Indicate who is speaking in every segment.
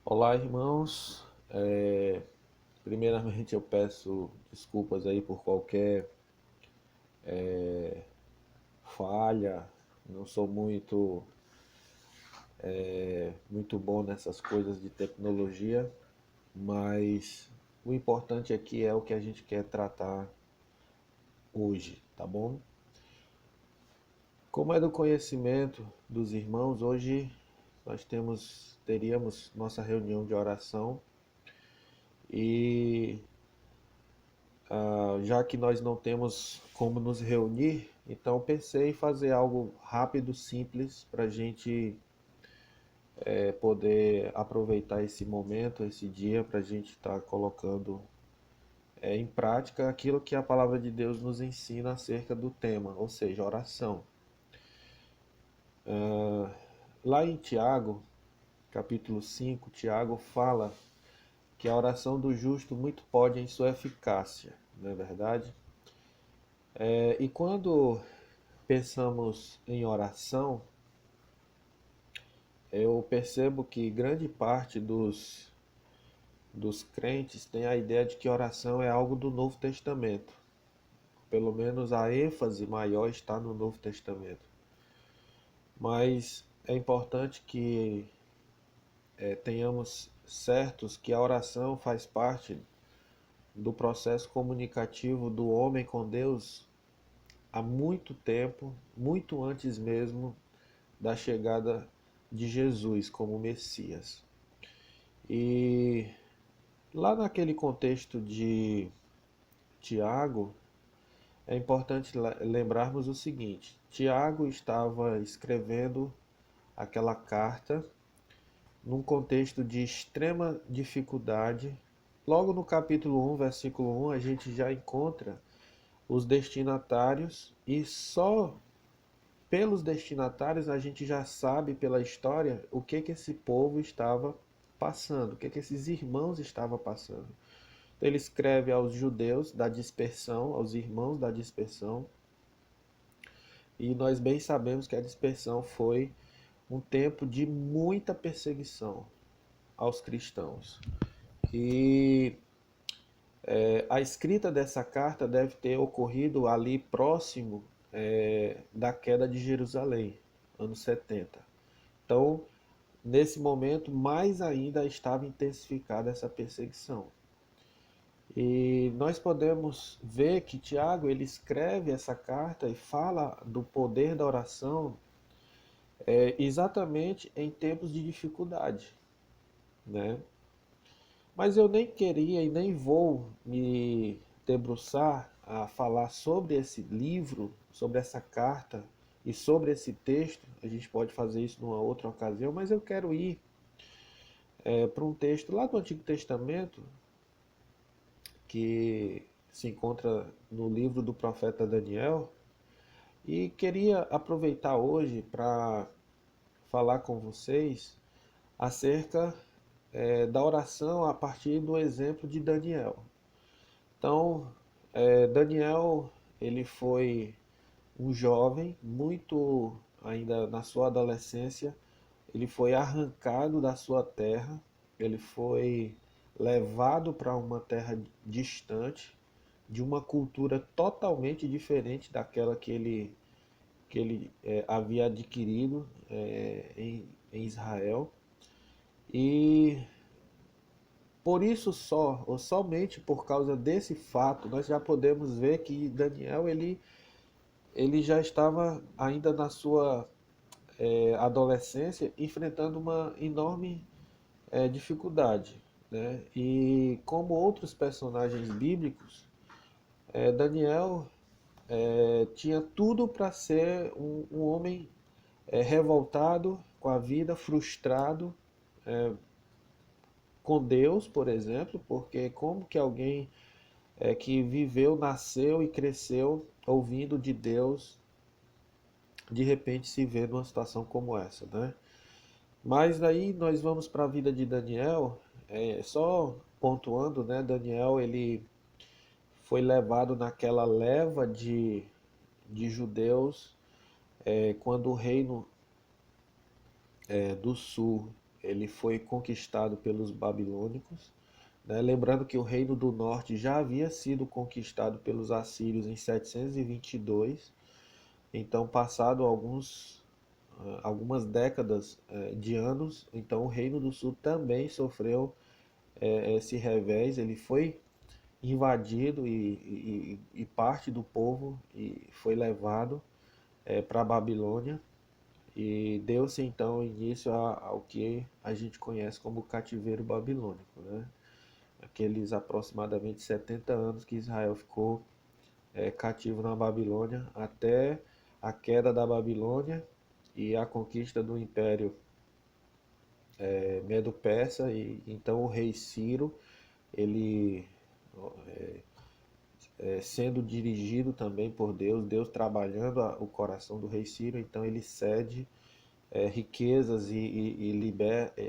Speaker 1: Olá, irmãos. Primeiramente eu peço desculpas aí por qualquer falha. Não sou muito bom nessas coisas de tecnologia, mas o importante aqui é o que a gente quer tratar hoje, tá bom? Como é do conhecimento dos irmãos, hoje teríamos nossa reunião de oração e já que nós não temos como nos reunir, então pensei em fazer algo rápido, simples, para a gente poder aproveitar esse momento, esse dia, para a gente estar colocando em prática aquilo que a palavra de Deus nos ensina acerca do tema, ou seja, oração. Lá em Tiago, capítulo 5, Tiago fala que a oração do justo muito pode em sua eficácia, não é verdade? E quando pensamos em oração, eu percebo que grande parte dos crentes tem a ideia de que oração é algo do Novo Testamento. Pelo menos a ênfase maior está no Novo Testamento. Mas é importante que tenhamos certos que a oração faz parte do processo comunicativo do homem com Deus há muito tempo, muito antes mesmo da chegada de Jesus como Messias. E lá naquele contexto de Tiago, é importante lembrarmos o seguinte: Tiago estava escrevendo aquela carta num contexto de extrema dificuldade. Logo no capítulo 1, versículo 1, a gente já encontra os destinatários e só pelos destinatários a gente já sabe pela história o que esse povo estava passando, o que esses irmãos estavam passando. Então, ele escreve aos judeus da dispersão, aos irmãos da dispersão, e nós bem sabemos que a dispersão foi um tempo de muita perseguição aos cristãos. E a escrita dessa carta deve ter ocorrido ali próximo da queda de Jerusalém, anos 70. Então, nesse momento, mais ainda estava intensificada essa perseguição. E nós podemos ver que Tiago ele escreve essa carta e fala do poder da oração exatamente em tempos de dificuldade, né? Mas eu nem queria e nem vou me debruçar a falar sobre esse livro, sobre essa carta e sobre esse texto. A gente pode fazer isso numa outra ocasião, mas eu quero ir para um texto lá do Antigo Testamento que se encontra no livro do profeta Daniel e queria aproveitar hoje para falar com vocês acerca da oração a partir do exemplo de Daniel. Então, Daniel, ele foi um jovem, muito ainda na sua adolescência, ele foi arrancado da sua terra, ele foi levado para uma terra distante, de uma cultura totalmente diferente daquela que ele havia adquirido em Israel. E por isso só, ou somente por causa desse fato, nós já podemos ver que Daniel ele já estava ainda na sua adolescência enfrentando uma enorme dificuldade. Né? E como outros personagens bíblicos, Daniel tinha tudo para ser um homem revoltado com a vida, frustrado com Deus, por exemplo, porque como que alguém que viveu, nasceu e cresceu ouvindo de Deus, de repente se vê numa situação como essa, né? Mas aí nós vamos para a vida de Daniel, só pontuando, né? Daniel ele foi levado naquela leva de judeus quando o reino do sul ele foi conquistado pelos babilônicos, né? Lembrando que o reino do norte já havia sido conquistado pelos assírios em 722. Então, passado algumas décadas de anos, então o reino do sul também sofreu esse revés. Ele foi invadido e parte do povo foi levado para a Babilônia. E deu-se então início ao que a gente conhece como cativeiro babilônico, né? Aqueles aproximadamente 70 anos que Israel ficou cativo na Babilônia, até a queda da Babilônia e a conquista do Império Medo-Persa. E então o rei Ciro, ele sendo dirigido também por Deus, Deus trabalhando o coração do rei Ciro, então ele cede riquezas e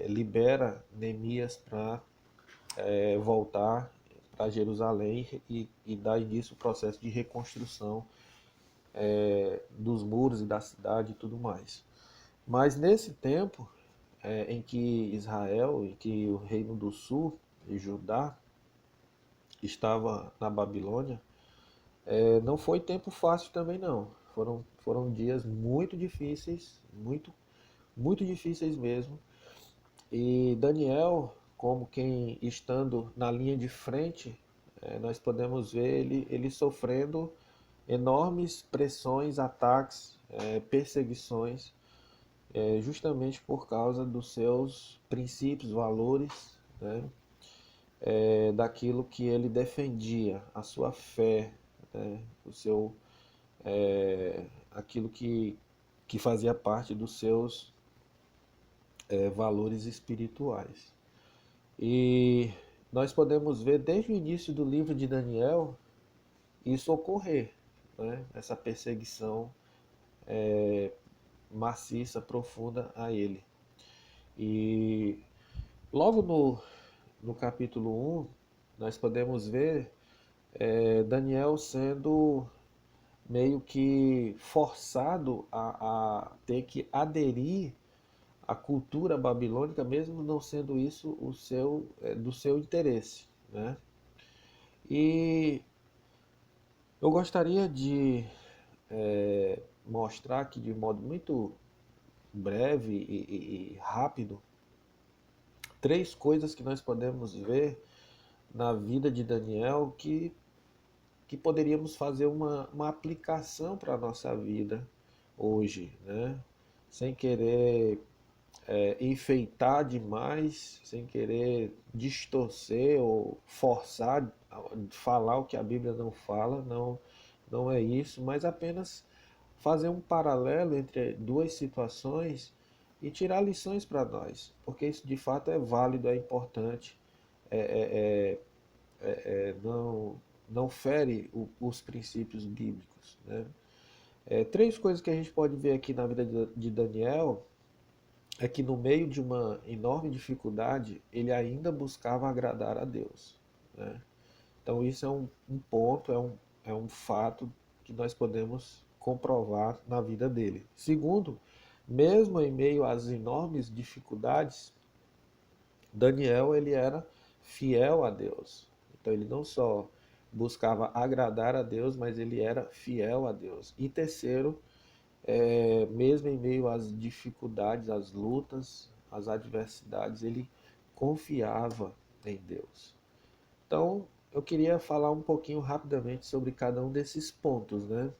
Speaker 1: libera Neemias para voltar para Jerusalém e dar início ao processo de reconstrução dos muros e da cidade e tudo mais. Mas nesse tempo em que Israel, em que o Reino do Sul e Judá estava na Babilônia, não foi tempo fácil também não. Foram dias muito difíceis, muito difíceis mesmo. E Daniel, como quem estando na linha de frente, nós podemos ver ele sofrendo enormes pressões, ataques, perseguições, justamente por causa dos seus princípios, valores, né? Daquilo que ele defendia, a sua fé, né? Aquilo que fazia parte dos seus valores espirituais. E nós podemos ver desde o início do livro de Daniel isso ocorrer, né? Essa perseguição maciça, profunda a ele. E logo no capítulo 1, nós podemos ver Daniel sendo meio que forçado a ter que aderir à cultura babilônica, mesmo não sendo isso do seu interesse, né? E eu gostaria de mostrar aqui de modo muito breve e rápido 3 coisas que nós podemos ver na vida de Daniel que poderíamos fazer uma aplicação para a nossa vida hoje, né? Sem querer enfeitar demais, sem querer distorcer ou forçar falar o que a Bíblia não fala, não é isso, mas apenas fazer um paralelo entre 2 situações e tirar lições para nós, porque isso de fato é válido, é importante, não fere os princípios bíblicos, né? 3 coisas que a gente pode ver aqui na vida de Daniel é que no meio de uma enorme dificuldade, ele ainda buscava agradar a Deus, né? Então isso é um ponto, é um fato que nós podemos comprovar na vida dele. Segundo, mesmo em meio às enormes dificuldades, Daniel ele era fiel a Deus. Então ele não só buscava agradar a Deus, mas ele era fiel a Deus. E terceiro, mesmo em meio às dificuldades, às lutas, às adversidades, ele confiava em Deus. Então, eu queria falar um pouquinho rapidamente sobre cada um desses pontos, né?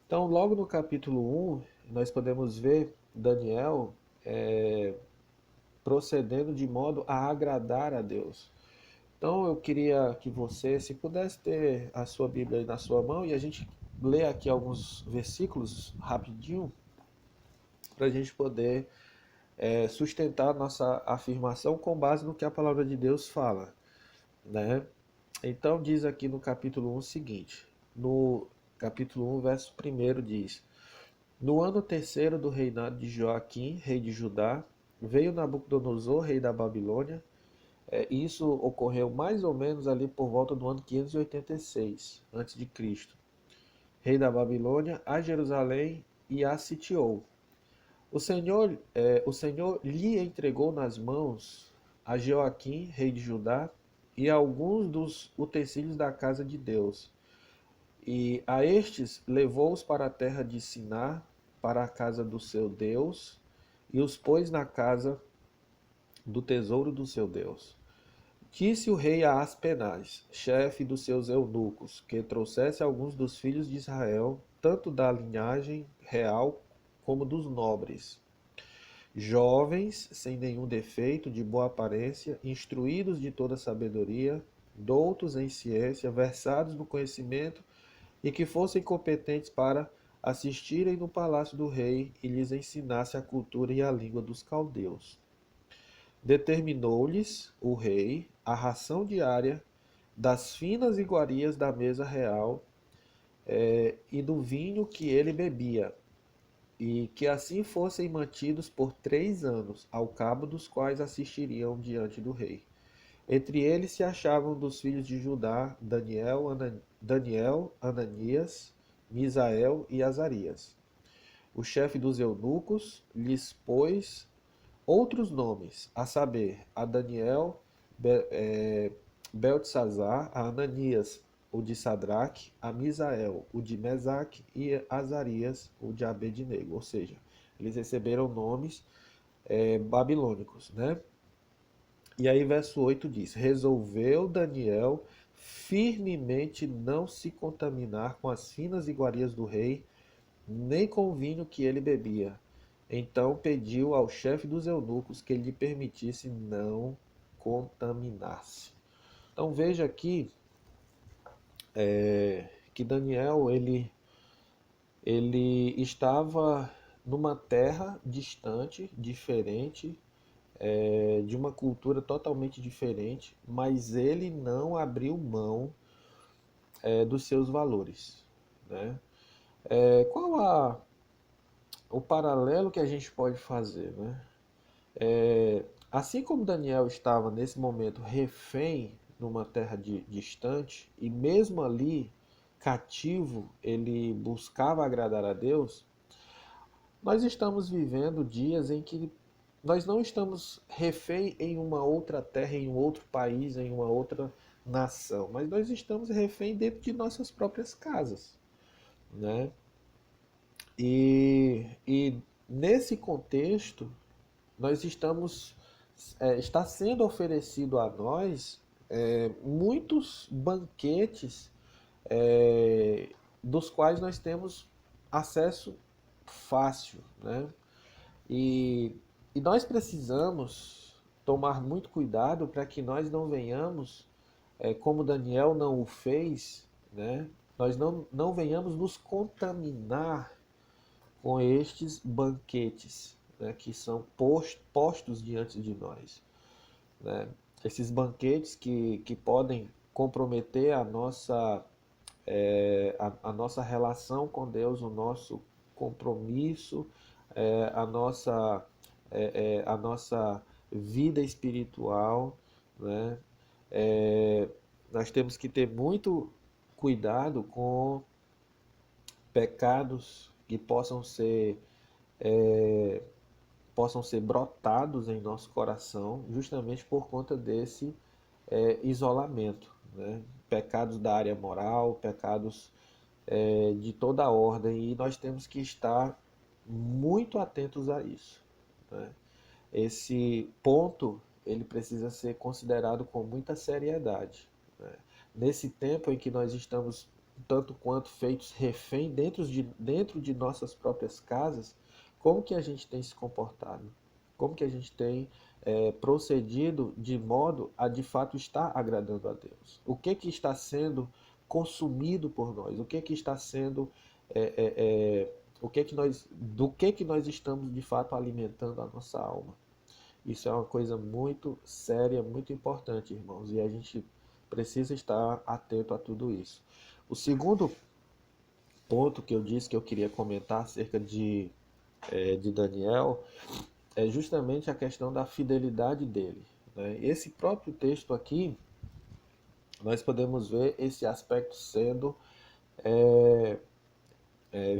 Speaker 1: Então, logo no capítulo 1, nós podemos ver Daniel procedendo de modo a agradar a Deus. Então, eu queria que você, se pudesse ter a sua Bíblia aí na sua mão, e a gente lê aqui alguns versículos rapidinho, para a gente poder sustentar nossa afirmação com base no que a palavra de Deus fala, né? Então diz aqui no capítulo 1 o seguinte, no capítulo 1, verso 1 diz: No ano terceiro do reinado de Joaquim, rei de Judá, veio Nabucodonosor, rei da Babilônia. Isso ocorreu mais ou menos ali por volta do ano 586 a.C., rei da Babilônia, a Jerusalém e a sitiou. O Senhor lhe entregou nas mãos a Joaquim, rei de Judá, e alguns dos utensílios da casa de Deus. E a estes levou-os para a terra de Siná, para a casa do seu Deus, e os pôs na casa do tesouro do seu Deus. Disse o rei a Aspenaz, chefe dos seus eunucos, que trouxesse alguns dos filhos de Israel, tanto da linhagem real como dos nobres, jovens, sem nenhum defeito, de boa aparência, instruídos de toda sabedoria, doutos em ciência, versados no conhecimento, e que fossem competentes para assistirem no palácio do rei e lhes ensinasse a cultura e a língua dos caldeus. Determinou-lhes o rei a ração diária das finas iguarias da mesa real, e do vinho que ele bebia, e que assim fossem mantidos por 3 anos, ao cabo dos quais assistiriam diante do rei. Entre eles se achavam dos filhos de Judá Daniel, Ananias, Misael e Azarias. O chefe dos eunucos lhes pôs outros nomes, a saber, a Daniel, Beltesazar, a Ananias, o de Sadraque, a Misael, o de Mesaque, e Azarias, o de Abednego. Ou seja, eles receberam nomes babilônicos, né? E aí, verso 8 diz: resolveu Daniel firmemente não se contaminar com as finas iguarias do rei, nem com o vinho que ele bebia. Então pediu ao chefe dos eunucos que lhe permitisse não contaminar-se. Então veja aqui que Daniel ele estava numa terra distante, diferente, de uma cultura totalmente diferente, mas ele não abriu mão dos seus valores, né? Qual o paralelo que a gente pode fazer, né? Assim como Daniel estava nesse momento refém numa terra distante, e mesmo ali cativo ele buscava agradar a Deus, nós estamos vivendo dias em que nós não estamos refém em uma outra terra, em um outro país, em uma outra nação, mas nós estamos refém dentro de nossas próprias casas, né? E nesse contexto, nós está sendo oferecido a nós muitos banquetes, é, dos quais nós temos acesso fácil, né? E, e nós precisamos tomar muito cuidado para que nós não venhamos, como Daniel não o fez, né? Nós não venhamos nos contaminar com estes banquetes, né, que são postos diante de nós, né? Esses banquetes que podem comprometer a nossa relação com Deus, o nosso compromisso, a nossa vida espiritual, né? É, nós temos que ter muito cuidado com pecados que possam ser brotados em nosso coração, justamente por conta desse isolamento, né? Pecados da área moral, pecados de toda a ordem, e nós temos que estar muito atentos a isso, né? Esse ponto ele precisa ser considerado com muita seriedade, né? Nesse tempo em que nós estamos tanto quanto feitos refém dentro de nossas próprias casas, como que a gente tem se comportado? Como que a gente tem procedido de modo a de fato estar agradando a Deus? O que está sendo consumido por nós? O que está sendo do que nós estamos de fato alimentando a nossa alma? Isso é uma coisa muito séria, muito importante, irmãos, e a gente precisa estar atento a tudo isso. O segundo ponto que eu disse que eu queria comentar acerca de Daniel é justamente a questão da fidelidade dele, né? Esse próprio texto aqui, nós podemos ver esse aspecto sendo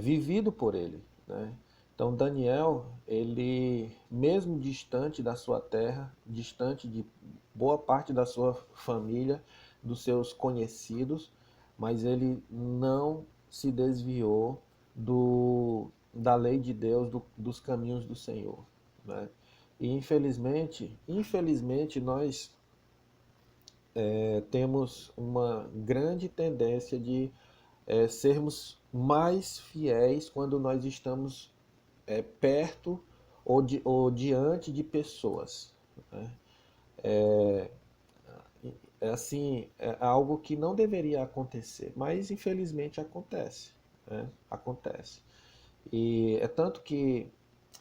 Speaker 1: vivido por ele, né? Então Daniel, ele mesmo distante da sua terra, distante de boa parte da sua família, dos seus conhecidos, mas ele não se desviou da lei de Deus, dos caminhos do Senhor, né? E infelizmente nós temos uma grande tendência de sermos mais fiéis quando nós estamos perto ou diante de pessoas, né? É assim, é algo que não deveria acontecer, mas infelizmente acontece, né? Acontece. E é tanto que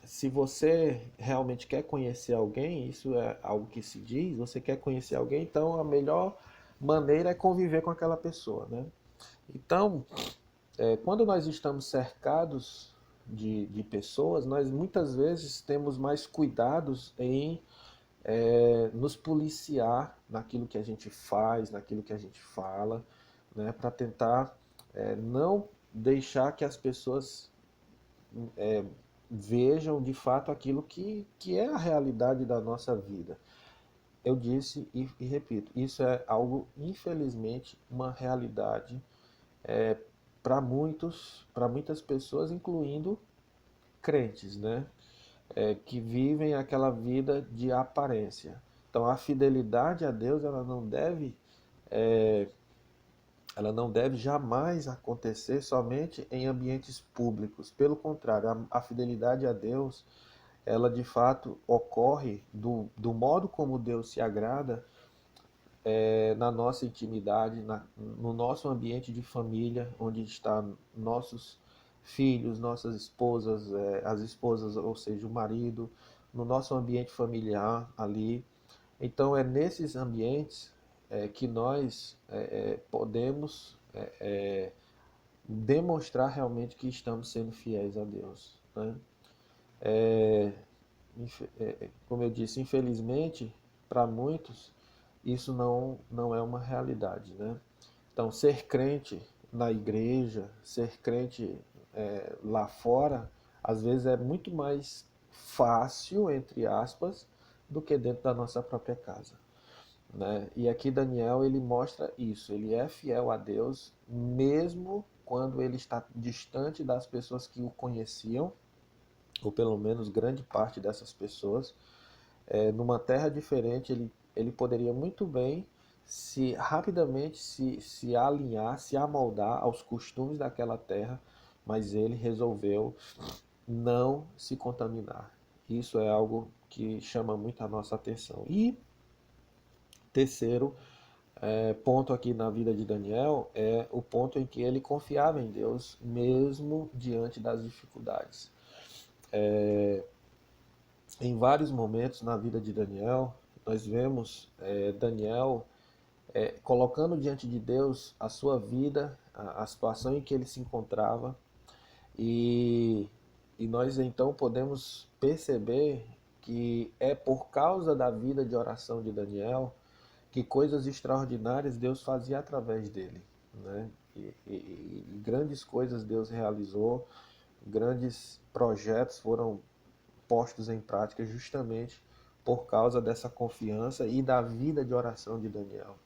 Speaker 1: se você realmente quer conhecer alguém, isso é algo que se diz, você quer conhecer alguém, então a melhor maneira é conviver com aquela pessoa, né? Então, quando nós estamos cercados de pessoas, nós muitas vezes temos mais cuidados em nos policiar naquilo que a gente faz, naquilo que a gente fala, né, para tentar não deixar que as pessoas vejam de fato aquilo que é a realidade da nossa vida. Eu disse e repito, isso é algo, infelizmente, uma realidade para muitas pessoas, incluindo crentes, né? Que vivem aquela vida de aparência. Então, a fidelidade a Deus, ela não deve jamais acontecer somente em ambientes públicos. Pelo contrário, a fidelidade a Deus, ela de fato ocorre do modo como Deus se agrada na nossa intimidade, no nosso ambiente de família, onde estão nossos filhos, nossas esposas, as esposas, ou seja, o marido, no nosso ambiente familiar ali. Então é nesses ambientes que nós podemos demonstrar realmente que estamos sendo fiéis a Deus, né? Como eu disse, infelizmente, para muitos, isso não é uma realidade, né? Então, ser crente na igreja, ser crente lá fora, às vezes é muito mais fácil, entre aspas, do que dentro da nossa própria casa, né? E aqui Daniel, ele mostra isso, ele é fiel a Deus, mesmo quando ele está distante das pessoas que o conheciam, ou pelo menos grande parte dessas pessoas, numa terra diferente, ele poderia muito bem rapidamente se alinhar, se amoldar aos costumes daquela terra, mas ele resolveu não se contaminar. Isso é algo que chama muito a nossa atenção. E terceiro ponto aqui na vida de Daniel é o ponto em que ele confiava em Deus, mesmo diante das dificuldades. Em vários momentos na vida de Daniel, nós vemos Daniel colocando diante de Deus a sua vida, a situação em que ele se encontrava, e, e nós então podemos perceber que é por causa da vida de oração de Daniel que coisas extraordinárias Deus fazia através dele, né? E grandes coisas Deus realizou, grandes projetos foram postos em prática justamente por causa dessa confiança e da vida de oração de Daniel.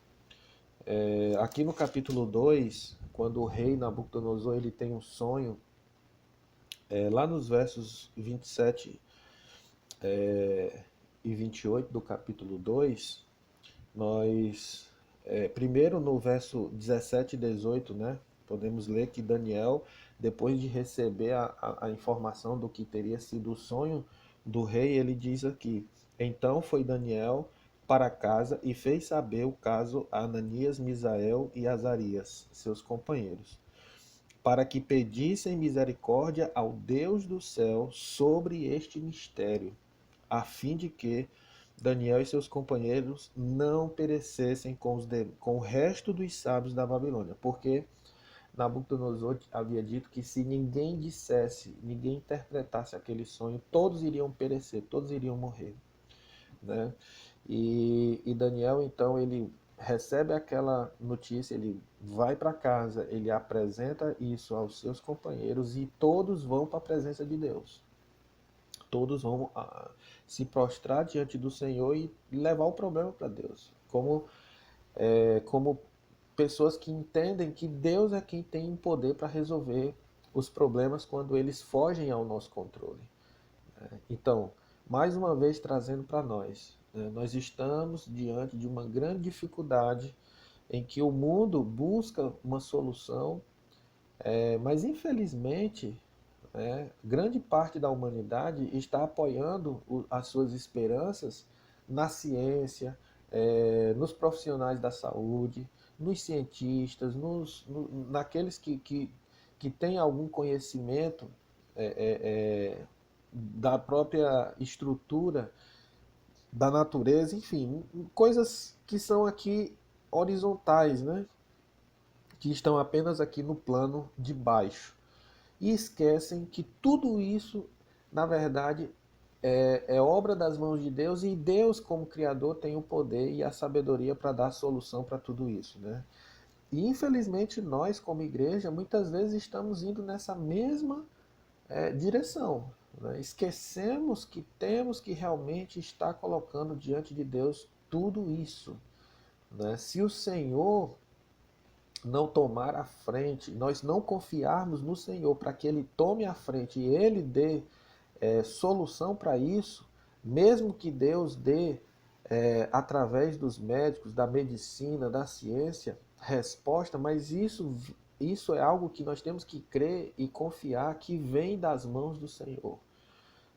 Speaker 1: Aqui no capítulo 2, quando o rei Nabucodonosor ele tem um sonho, lá nos versos 27 e 28 do capítulo 2, nós, primeiro no verso 17 e 18, né, podemos ler que Daniel, depois de receber a informação do que teria sido o sonho do rei, ele diz aqui: então foi Daniel para casa e fez saber o caso a Ananias, Misael e Azarias, seus companheiros, para que pedissem misericórdia ao Deus do céu sobre este mistério, a fim de que Daniel e seus companheiros não perecessem com o resto dos sábios da Babilônia, porque Nabucodonosor havia dito que se ninguém dissesse, ninguém interpretasse aquele sonho, todos iriam perecer, todos iriam morrer, né? E Daniel, então, ele recebe aquela notícia, ele vai para casa, ele apresenta isso aos seus companheiros e todos vão para a presença de Deus. todos vão se prostrar diante do Senhor e levar o problema para Deus. Como pessoas que entendem que Deus é quem tem o poder para resolver os problemas quando eles fogem ao nosso controle. Então, mais uma vez trazendo para nós, né, nós estamos diante de uma grande dificuldade em que o mundo busca uma solução, mas infelizmente, grande parte da humanidade está apoiando as suas esperanças na ciência, nos profissionais da saúde, nos cientistas, naqueles que têm algum conhecimento da própria estrutura da natureza, enfim, coisas que são aqui horizontais, né? Que estão apenas aqui no plano de baixo. E esquecem que tudo isso, na verdade, é obra das mãos de Deus, e Deus, como Criador, tem o poder e a sabedoria para dar solução para tudo isso, né? E infelizmente nós, como igreja, muitas vezes estamos indo nessa mesma direção, né? Esquecemos que temos que realmente estar colocando diante de Deus tudo isso, né? Se o Senhor não tomar a frente, nós não confiarmos no Senhor para que Ele tome a frente e Ele dê solução para isso, mesmo que Deus dê, através dos médicos, da medicina, da ciência, resposta, mas isso é algo que nós temos que crer e confiar que vem das mãos do Senhor.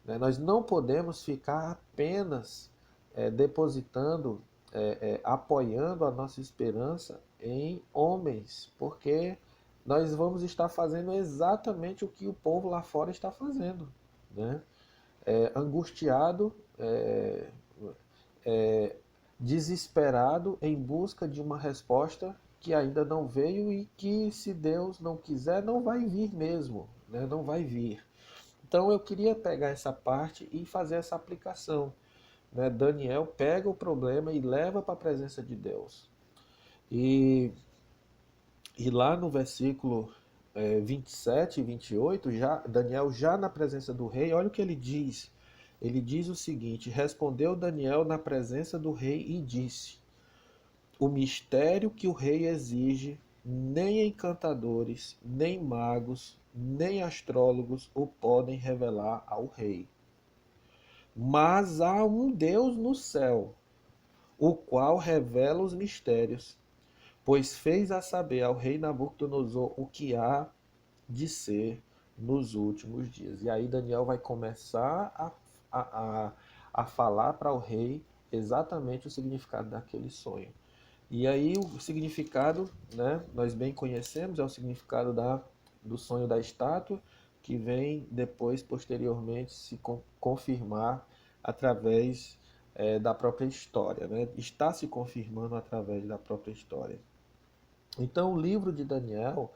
Speaker 1: Né? Nós não podemos ficar apenas depositando, apoiando a nossa esperança em homens, porque nós vamos estar fazendo exatamente o que o povo lá fora está fazendo, né? Angustiado, desesperado em busca de uma resposta que ainda não veio e que, se Deus não quiser, não vai vir mesmo, né? Não vai vir. Então eu queria pegar essa parte e fazer essa aplicação, né? Daniel pega o problema e leva para a presença de Deus. E lá no versículo 27 e 28, Daniel já na presença do rei, olha o que ele diz. Ele diz o seguinte: respondeu Daniel na presença do rei e disse: o mistério que o rei exige, nem encantadores, nem magos, nem astrólogos o podem revelar ao rei. Mas há um Deus no céu, o qual revela os mistérios, pois fez a saber ao rei Nabucodonosor o que há de ser nos últimos dias. E aí Daniel vai começar a falar para o rei exatamente o significado daquele sonho. E aí o significado, né, nós bem conhecemos, é o significado do sonho da estátua, que vem depois, posteriormente, se confirmar através da própria história, né? Está se confirmando através da própria história. Então o livro de Daniel,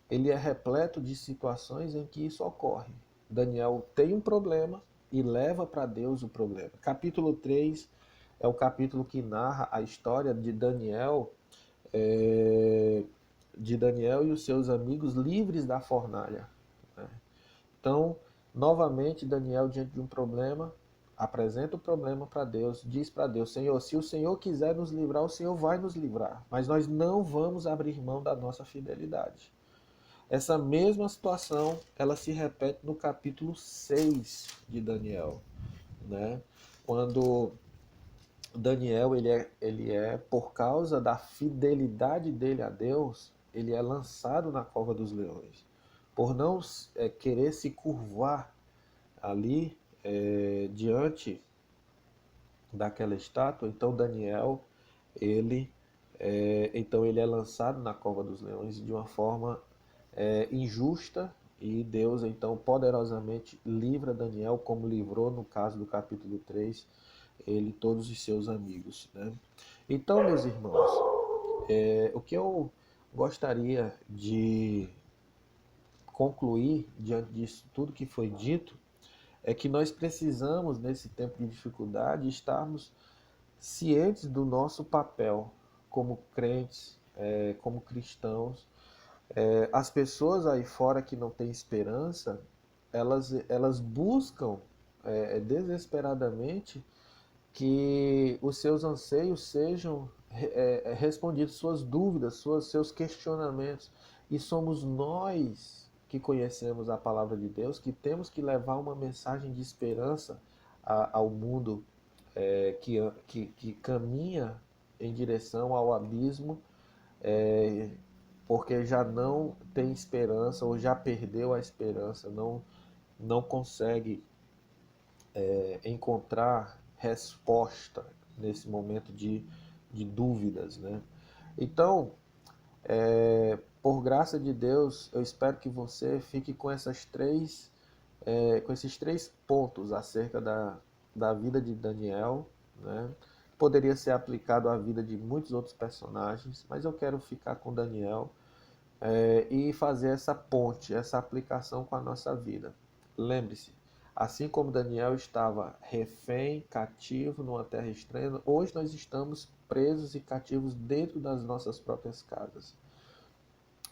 Speaker 1: ele é repleto de situações em que isso ocorre. Daniel tem um problema e leva para Deus o problema. Capítulo 3 é o capítulo que narra a história de Daniel e os seus amigos livres da fornalha, né? Então, novamente, Daniel, diante de um problema, apresenta o problema para Deus, diz para Deus: Senhor, se o Senhor quiser nos livrar, o Senhor vai nos livrar, mas nós não vamos abrir mão da nossa fidelidade. Essa mesma situação, ela se repete no capítulo 6 de Daniel, né? Quando Daniel, ele é, por causa da fidelidade dele a Deus, ele é lançado na cova dos leões. Por não querer se curvar ali diante daquela estátua, então Daniel, ele é lançado na cova dos leões de uma forma injusta, e Deus então poderosamente livra Daniel, como livrou no caso do capítulo 3, ele e todos os seus amigos, né? Então, meus irmãos, o que eu gostaria de concluir diante disso tudo que foi dito é que nós precisamos, nesse tempo de dificuldade, estarmos cientes do nosso papel como crentes, como cristãos. As pessoas aí fora que não têm esperança, elas buscam desesperadamente que os seus anseios sejam respondidos, suas dúvidas, seus questionamentos. E somos nós que conhecemos a palavra de Deus, que temos que levar uma mensagem de esperança ao mundo que caminha em direção ao abismo, é, porque já não tem esperança ou já perdeu a esperança, não consegue encontrar resposta nesse momento de dúvidas, né? Então, por graça de Deus, eu espero que você fique com com esses três pontos acerca da vida de Daniel, né? Poderia ser aplicado à vida de muitos outros personagens, mas eu quero ficar com Daniel e fazer essa ponte, essa aplicação com a nossa vida. Lembre-se, assim como Daniel estava refém, cativo numa terra estranha, hoje nós estamos presos e cativos dentro das nossas próprias casas.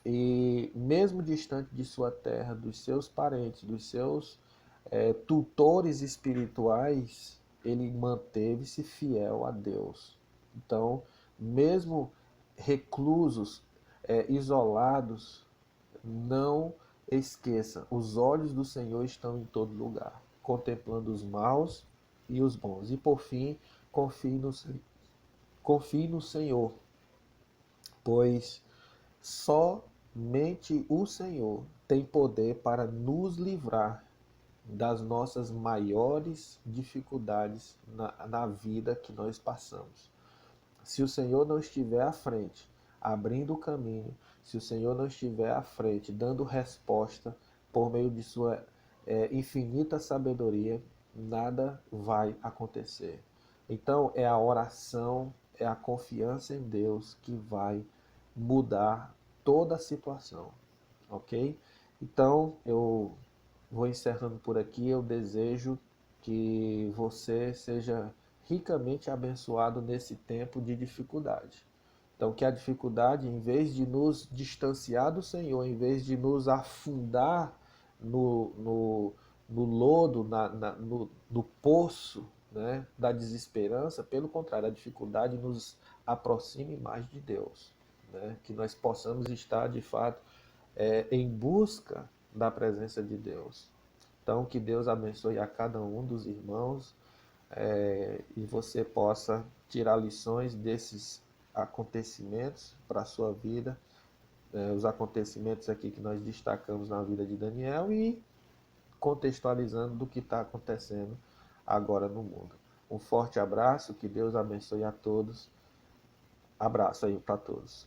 Speaker 1: E mesmo distante de sua terra, dos seus parentes, dos seus tutores espirituais, ele manteve-se fiel a Deus. Então, mesmo reclusos, isolados, não esqueça, os olhos do Senhor estão em todo lugar, contemplando os maus e os bons. E por fim, confie no, confie no Senhor, pois somente o Senhor tem poder para nos livrar das nossas maiores dificuldades na vida que nós passamos. Se o Senhor não estiver à frente, abrindo o caminho, se o Senhor não estiver à frente, dando resposta por meio de sua infinita sabedoria, nada vai acontecer. Então é a oração, é a confiança em Deus que vai mudar toda a situação, ok? Então eu vou encerrando por aqui. Eu desejo que você seja ricamente abençoado nesse tempo de dificuldade. Então, que a dificuldade, em vez de nos distanciar do Senhor, em vez de nos afundar no, no, no lodo, no poço, né, da desesperança, pelo contrário, a dificuldade nos aproxime mais de Deus. Né, que nós possamos estar, de fato, em busca da presença de Deus. Então, que Deus abençoe a cada um dos irmãos e você possa tirar lições desses acontecimentos para a sua vida, os acontecimentos aqui que nós destacamos na vida de Daniel e contextualizando do que está acontecendo agora no mundo. Um forte abraço, que Deus abençoe a todos. Abraço aí para todos.